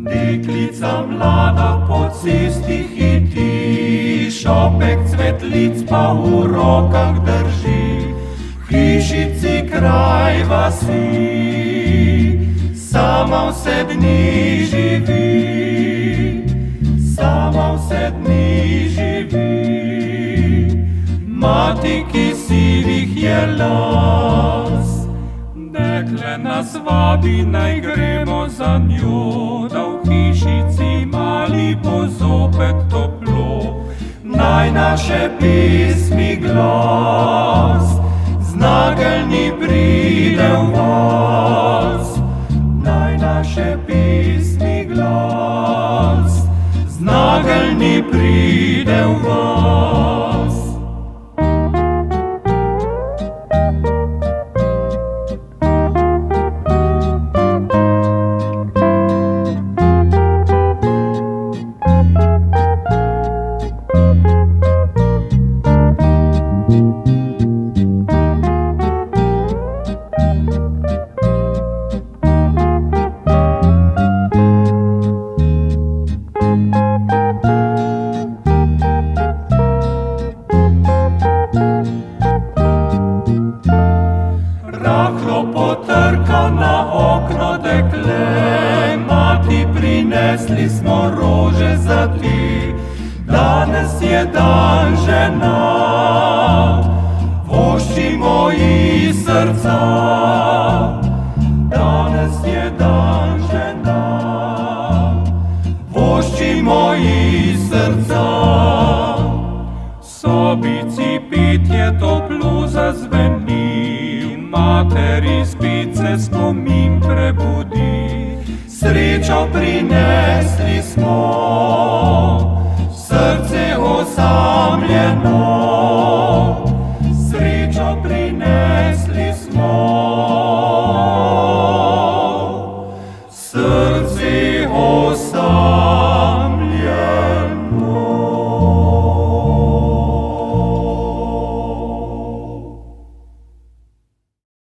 Deklica mlada po cesti hiti, šopek cvetlic pa v rokah drži. V hišici kraj vasi, sama vse dni živi, sama vse dni živi. Mati, ki sivih je las, dekle nas vabi, naj gremo za njo, da v hišici mali bo zopet toplo. Naj naše pesmi glas z nageljni pride v vas. Naj naše pesmi glas z nageljni pride v vas. Rahlo potrka na okno dekle, mati, prinesli smo rože za ti. Danes je dan žena, voščimo ji srca. Danes je dan žena, voščimo ji srca. V sobici pitje toplo zazveni, materi spice spomin prebudi. Srečo prinesli smo, srce osamljeno.